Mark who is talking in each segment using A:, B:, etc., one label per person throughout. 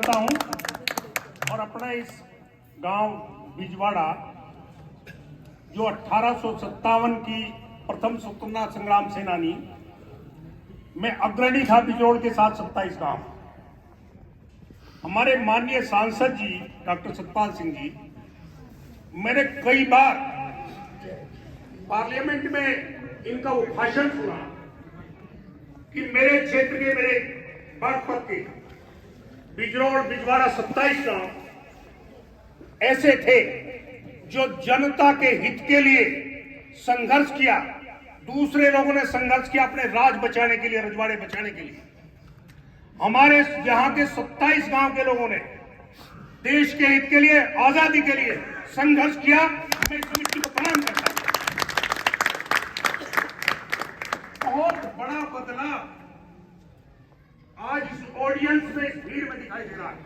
A: चाहता हूं और अपना इस गांव बिजवाड़ा जो 1857 की प्रथम स्वतंत्रता संग्राम सेनानी में अग्रणी था बिजोड़ के साथ 27 गांव। हमारे माननीय सांसद जी डॉक्टर सतपाल सिंह जी, मैंने कई बार पार्लियामेंट में इनका वो भाषण सुना कि मेरे क्षेत्र के, मेरे बागपत के बिजोड़ बिजवाड़ा 27 गांव ऐसे थे जो जनता के हित के लिए संघर्ष किया। दूसरे लोगों ने संघर्ष किया अपने राज बचाने के लिए, रजवाड़े बचाने के लिए। हमारे यहाँ के 27 गांव के लोगों ने देश के हित के लिए, आजादी के लिए संघर्ष किया। मैं इस कमेटी को प्रणाम करता हूं। बहुत बड़ा बदलाव आज इस ऑडियंस में, इस भीड़ में दिखाई दे रहा है।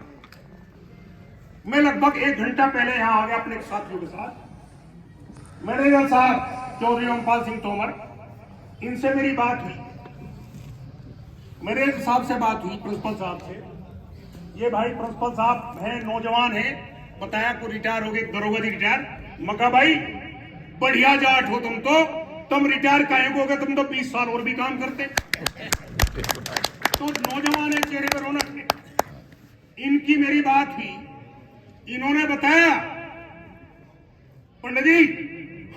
A: मैं लगभग 1 घंटा पहले यहां आ गया अपने साथियों के साथ। मैनेजर साहब चौधरी ओमपाल सिंह तोमर, इनसे मेरी बात हुई, मैनेजर साहब से बात हुई, प्रिंसिपल साहब से। ये भाई प्रिंसिपल साहब हैं, नौजवान हैं, बताया को रिटायर हो गए, दरोगा जी रिटायर। मका भाई बढ़िया जाट हो तुम रिटायर काहे हो गए, तुम तो 20 साल और भी काम करते। तो नौजवान है, चेहरे पर रौनक है। इनकी मेरी बात हुई, इन्होंने बताया पंडित जी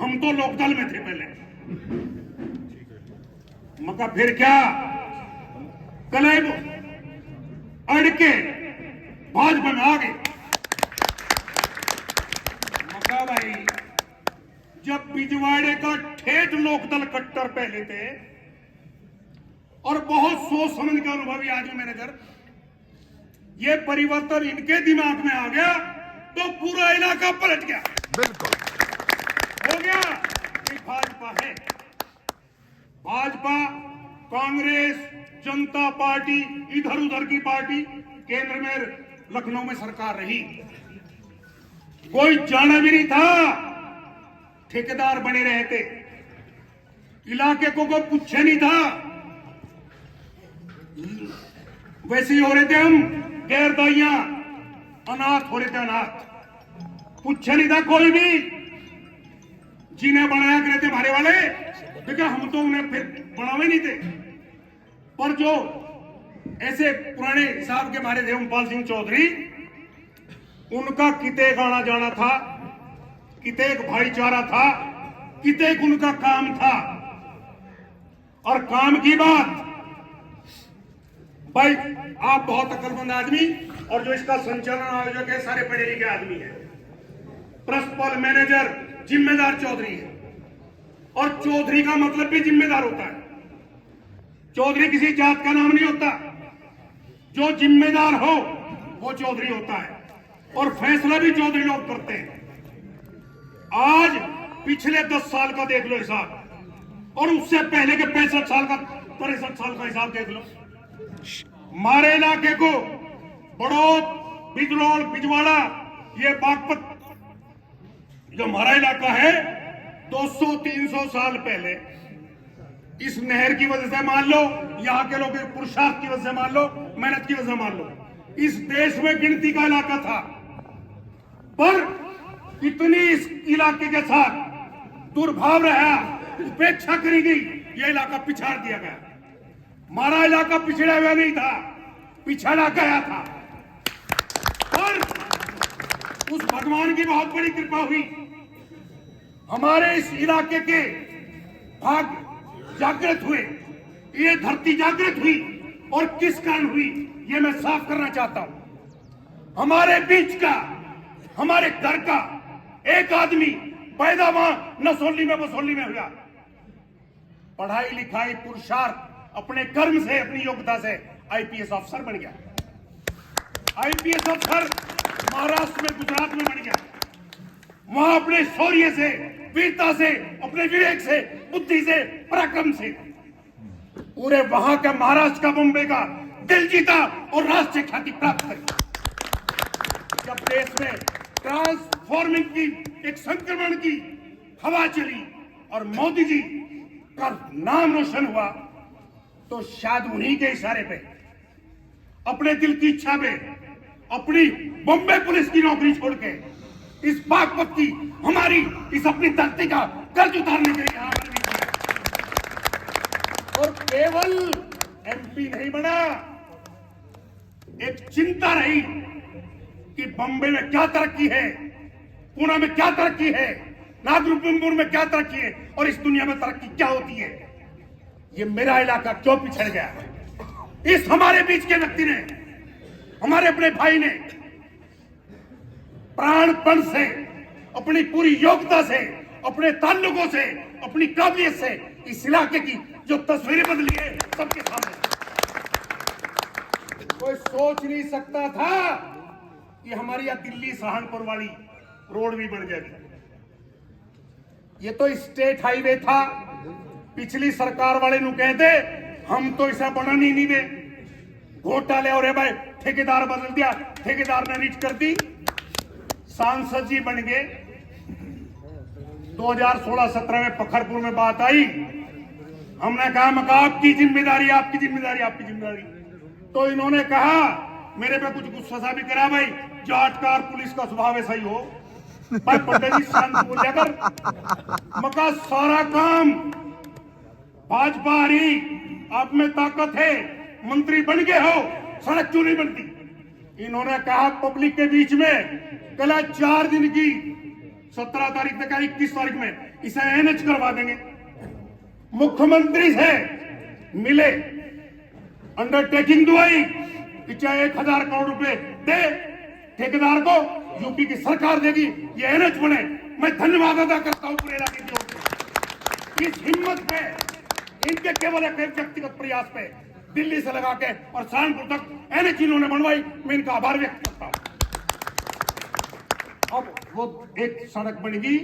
A: हम तो लोकदल में थे पहले। मका फिर क्या, कलेब अड़के भाजपा में आ गए। मका भाई जब बिजवाड़े का ठेठ लोकदल कट्टर पहले थे और बहुत सोच समझ के अनुभवी आदमी मैनेजर, ये परिवर्तन इनके दिमाग में आ गया तो पूरा इलाका पलट गया।
B: बिल्कुल
A: हो गया कि भाजपा है। भाजपा, कांग्रेस, जनता पार्टी, इधर उधर की पार्टी, केंद्र में लखनऊ में सरकार रही, कोई जाना भी नहीं था। ठेकेदार बने रहे थे, इलाके को कोई पूछे नहीं था। वैसे ही हो रहे थे हम, गैर दाइया, अनाथ हो रहे थे, अनाथ। पूछे नहीं था कोई भी। जिन्हें बनाया करते हमारे वाले, देखा हम तो उन्हें फिर बनावे नहीं थे। पर जो ऐसे पुराने हिसाब के हमारे थे, ओमपाल सिंह चौधरी, उनका किते गाना जाना था, किते एक भाईचारा था, किते एक उनका काम था। और काम की बात, भाई आप बहुत अक्लमंद आदमी, और जो इसका संचालन आयोजक है सारे पढ़े लिखे आदमी है। प्रिंसिपल, मैनेजर, जिम्मेदार चौधरी है। और चौधरी का मतलब भी जिम्मेदार होता है। चौधरी किसी जात का नाम नहीं होता। जो जिम्मेदार हो वो चौधरी होता है, और फैसला भी चौधरी लोग करते हैं। आज पिछले 10 साल का देख लो हिसाब, और उससे पहले के 65 साल का, 63 साल का हिसाब देख लो। हमारे इलाके को बड़ौद, बिजनौर, बिजवाड़ा, ये बागपत जो हमारा इलाका है, 200-300 साल पहले इस नहर की वजह से मान लो, यहाँ के लोगों के पुरुषार्थ की वजह से मान लो, मेहनत की वजह से मान लो, इस देश में गिनती का इलाका था। पर इतनी इस इलाके के साथ दुर्भाव रहा, उपेक्षा करी गई, यह इलाका पिछाड़ दिया गया। हमारा इलाका पिछड़ा हुआ नहीं था, पिछड़ा गया था। और उस भगवान की बहुत बड़ी कृपा हुई, हमारे इस इलाके के भाग जागृत हुए, ये धरती जागृत हुई। और किस कारण हुई ये मैं साफ करना चाहता हूं। हमारे बीच का, हमारे घर का एक आदमी पैदा वहां नसोली में, बसोली में हुआ। पढ़ाई लिखाई, पुरुषार्थ, अपने कर्म से, अपनी योग्यता से आईपीएस अफसर बन गया। आईपीएस अफसर महाराष्ट्र में, गुजरात में बन गया। वहां अपने शौर्य से, वीरता से, अपने विवेक से, बुद्धि से, पराक्रम से पूरे वहां का, महाराष्ट्र का, बॉम्बे का दिल जीता और राष्ट्रीय ख्याति प्राप्त करी। जब देश में ट्रांसफॉर्मिंग की एक संक्रमण की हवा चली और मोदी जी का नाम रोशन हुआ, तो शायद उन्हीं के इशारे पे, अपने दिल की इच्छा पे अपनी बॉम्बे पुलिस की नौकरी छोड़ के इस बागपत की हमारी इस अपनी धरती का कर्ज उतारने के लिए यहाँ पर निकला। और केवल एमपी नहीं बना, एक चिंता रही कि बॉम्बे में क्या तरक्की है, पुणे में क्या तरक्की है, नागरपुर में क्या तरक्की है और इस दुनिया में तरक्की क्या होती है। ये मेरा इलाका क्यों पिछड़ गया? इस हमारे बीच के व्यक्ति ने, हमारे अपने भाई ने प्राणपण से, अपनी पूरी योग्यता से, अपने ताल्लुकों से, अपनी काबिलियत से इस इलाके की जो तस्वीरें बदली है सबके सामने। कोई सोच नहीं सकता था कि हमारी यह दिल्ली सहारनपुर वाली रोड भी बन जाएगी। ये तो स्टेट हाईवे था, पिछली सरकार वाले नु कहते हम तो इसे बना नहीं दे, घोटाले और भाई ठेकेदार बदल दिया, ठेकेदार ने नीच कर दी, सांसद जी बन गए। 2016-17 में पखरपुर में बात आई, हमने कहा मका आपकी जिम्मेदारी, आपकी जिम्मेदारी, आपकी जिम्मेदारी। तो इन्होंने कहा, मेरे पे कुछ गुस्सा सा भी करा भाई, जाटकार पुलिस का स्वभाव ऐसा ही हो भाई, पंडित जी शांत बोल जाकर मका सारा काम भाजपा आ रही, आप में ताकत है, मंत्री बन गए हो, सड़क क्यों नहीं बनती? इन्होंने कहा पब्लिक के बीच में, कल 4 दिन की 17 तारीख तक 21 तारीख में इसे एनएच करवा देंगे। मुख्यमंत्री से मिले, अंडरटेकिंग दुआई कि चाहे 1000 करोड़ रुपए दे ठेकेदार को, यूपी की सरकार देगी, ये एनएच बने। मैं धन्यवाद अदा करता हूं पूरे इलाके की ओर से। इस हिम्मत पे, इनके केवल एक व्यक्तिगत प्रयास पे दिल्ली से लगा के और सहारनपुर तक एनएच इन्होंने बनवाई, मैं इनका आभार व्यक्त करता हूं। अब वो एक सड़क बनेगी,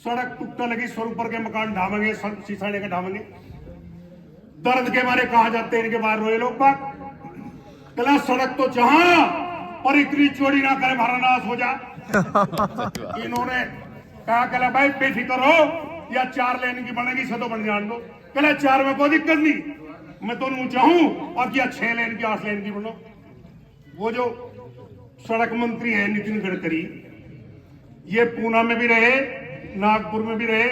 A: सड़क टूटने लगी, स्वरूपर के मकान ढावेंगे, शीशा लेकर ढावेंगे। दर्द के मारे कहा जाते हैं इनके बाहर रोए लोग बात, कला सड़क तो जहां पर इतनी चोरी ना करे हमारा नाश हो जा। इन्होंने कहा कला भाई बेफिक्र हो, या 4 लेन की बनेगी से तो बन जान दो, कला 4 में कोई दिक्कत नहीं, मैं तो ऊंचा हूं, और क्या 6 लेन की 8 लेन की बनो। वो जो सड़क मंत्री है नितिन गडकरी, ये पूना में भी रहे, नागपुर में भी रहे,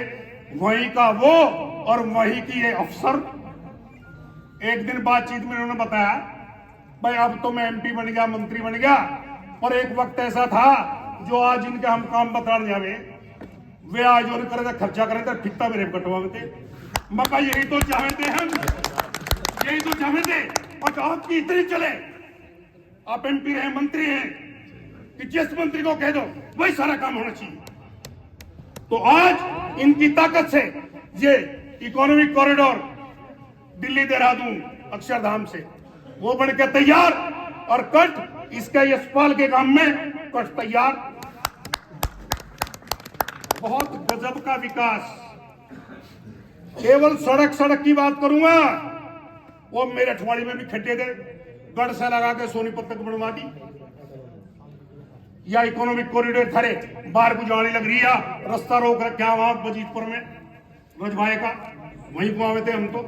A: वहीं का वो और वहीं की ये अफसर। एक दिन बातचीत में उन्होंने बताया भाई अब तो मैं एमपी बन गया, मंत्री बन गया, और एक वक्त ऐसा था जो आज इनके हम काम बताने जावे, वे आज और करे खर्चा करें तो फित्ता मेरे कटवाते। मका यही तो चाहते हम, यही तो चाहते। और आपकी इतनी चले, आप एमपी रहे, मंत्री हैं, कि जिस मंत्री को कह दो वही सारा काम होना चाहिए। तो आज इनकी ताकत से ये इकोनॉमिक कॉरिडोर दिल्ली देहरादून अक्षरधाम से वो बन के तैयार, और कट इसका यशपाल के काम में कट तैयार। बहुत गजब का विकास। केवल सड़क की बात करूंगा, वो मेरठवाड़ी में भी खड्डे दे, गढ़ से लगा के सोनीपत तक बनवा दी, या इकोनॉमिक कॉरिडोर खरे बाहर गुजारने लग रही है, रास्ता रोक रखा वहां बजीतपुर में रजभाई का, वहीं को आवे थे हम तो।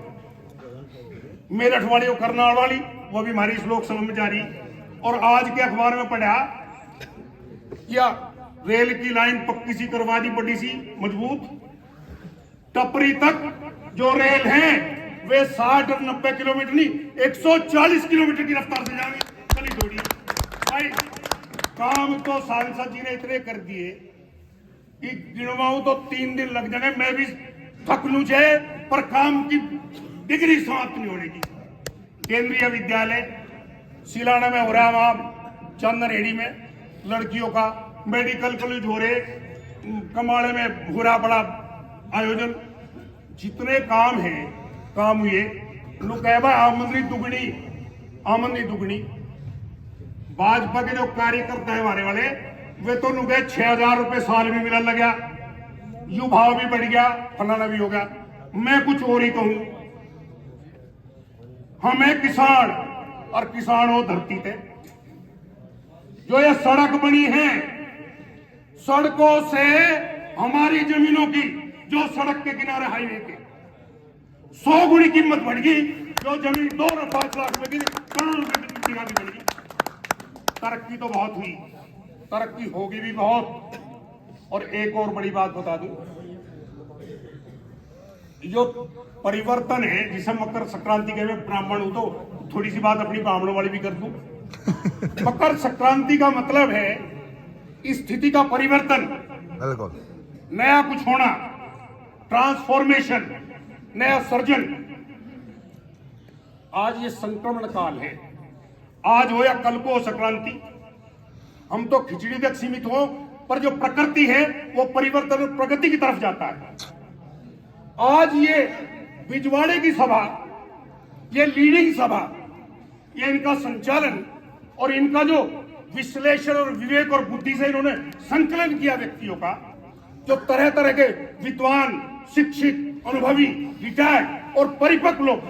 A: मेरठ वाली और करनाल वाली वो भी हमारी इस लोकसभा में जा रही। और आज के अखबार में पढ़ा या रेल की लाइन पक्की सी करवा दी, बड़ी सी मजबूत, टपरी तक जो रेल है वे 60 और 90 किलोमीटर नहीं 140 किलोमीटर की रफ्तार से जाएंगे, चली दौड़ी भाई। काम तो सांसद जी ने इतने कर दिए कि गिनवाऊं तो 3 दिन लग जाएंगे, मैं भी थक लू जाए, पर काम की डिग्री समाप्त नहीं होने की। केंद्रीय विद्यालय सिलाना में हो रहा है, वहां चंदनहेड़ी में लड़कियों का मेडिकल कॉलेज हो रहे, कमाड़े में हो रहा बड़ा आयोजन। जितने काम है, काम हुए, लोग कह आमदनी दुगनी। भाजपा के जो कार्यकर्ता है हमारे वाले, वे तो नुके 6000 रुपए साल में मिलने लगा, यू भाव भी बढ़ गया, फलाना भी हो गया। मैं कुछ और ही कहूं, हमें किसान और किसान हो धरती थे। जो ये सड़क बनी है, सड़कों से हमारी जमीनों की, जो सड़क के किनारे हाईवे के 100 गुनी कीमत बढ़ गई। जो जमीन 2 और 5 लाख रुपए की, करोड़ रुपए की कीमत बढ़ गई। तरक्की तो बहुत हुई, तरक्की होगी भी बहुत। और एक और बड़ी बात बता दूं, जो परिवर्तन है, जिसे मकर संक्रांति के मैं ब्राह्मण हूं तो थोड़ी सी बात अपनी ब्राह्मणों वाली भी कर दूं। मकर संक्रांति का मतलब है इस स्थिति का परिवर्तन,
B: बिल्कुल
A: नया कुछ होना, ट्रांसफॉर्मेशन, नया सर्जन। आज ये संक्रमण काल है, आज हो या कल को हो संक्रांति, हम तो खिचड़ी तक सीमित हो, पर जो प्रकृति है वो परिवर्तन और प्रगति की तरफ जाता है। आज ये बिजवाड़े की सभा, ये लीडिंग सभा, ये इनका संचालन और इनका जो विश्लेषण और विवेक और बुद्धि से इन्होंने संकलन किया व्यक्तियों का, जो तरह तरह के विद्वान, शिक्षित, अनुभवी, रिटायर्ड और परिपक्व लोग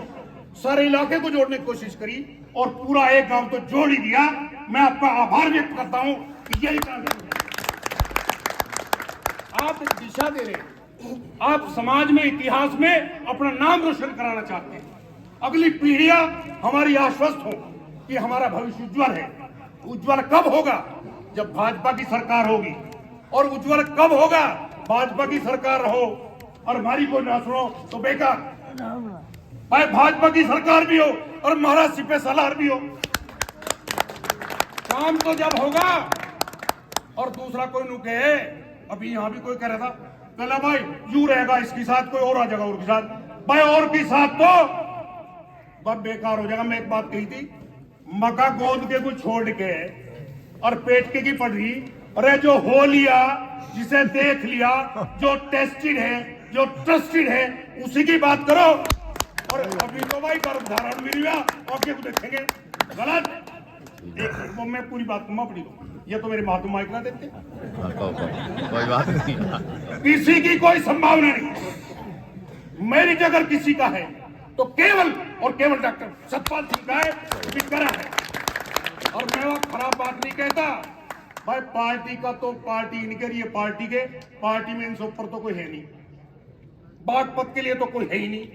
A: सारे इलाके को जोड़ने की कोशिश करी और पूरा एक गांव तो जोड़ ही दिया। मैं आपका आभार व्यक्त करता हूं कि यही काम है। आप एक दिशा दे रहे हैं, आप समाज में, इतिहास में अपना नाम रोशन कराना चाहते हैं। अगली पीढ़ियां हमारी आश्वस्त हो कि हमारा भविष्य उज्जवल है। उज्जवल कब होगा? जब भाजपा की सरकार होगी। और उज्जवल कब होगा? भाजपा की सरकार रहो और हमारी कोई ना सुनो तो बेकार। भाई भाजपा की सरकार भी हो और महाराज सिपे सलार भी हो, काम तो जब होगा। और दूसरा कोई नु कहे, अभी यहां भी कोई कह रहा था, पहला भाई यूं रहेगा, इसके साथ कोई और आ जाएगा, और के साथ भाई और के साथ तो बस बेकार हो जाएगा। मैं एक बात कही थी, मका गोद के कुछ छोड़ के और पेट के की पड़ रही। अरे जो हो लिया, जिसे देख लिया, जो टेस्टेड है, जो ट्रस्टेड है, उसी की बात करो। और अभी तो भाई गर्भधारण मिल गया, और को देखेंगे गलत। एक मैं पूरी बात को पड़ी, ये तो मेरे महात्मा माइक ना देते,
B: कोई बात नहीं,
A: किसी की कोई संभावना नहीं। मेरी जगह किसी का है तो केवल और केवल डॉक्टर सतपाल सिंह का है, करा है। और मैं वह खराब बात नहीं कहता भाई, पार्टी का तो पार्टी इनके लिए, पार्टी के, पार्टी में इनसे ऊपर तो कोई है नहीं, बागपत के लिए तो कोई है ही नहीं।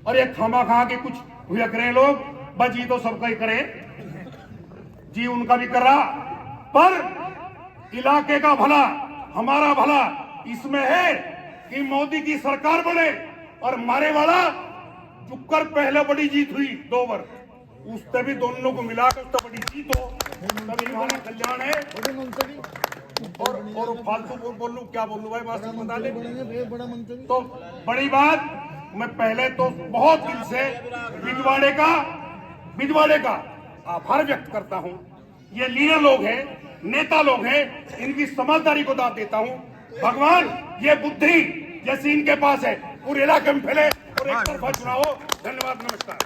A: और ये खामा खा के कुछ हुआ करें लोग, बस जी तो सबका ही करे, जी उनका भी कर रहा, पर इलाके का भला, हमारा भला इसमें है कि मोदी की सरकार बने। और मारे वाला चुक्कर पहले बड़ी जीत हुई 2 बार, उससे भी दोनों को मिलाकर उससे बड़ी जीत हो, तभी हमारा कल्याण है। और फालतू बोलूं क्या बोलूं भाई, बात बता दे। तो बड़ी बात, मैं पहले तो बहुत दिल से बिजवाड़े का आभार व्यक्त करता हूं। ये लीडर लोग हैं, नेता लोग हैं, इनकी समझदारी को दाद देता हूं। भगवान ये बुद्धि जैसी इनके पास है पूरे इलाके में फैले और एक तरफा चुनाव हो। धन्यवाद, नमस्कार।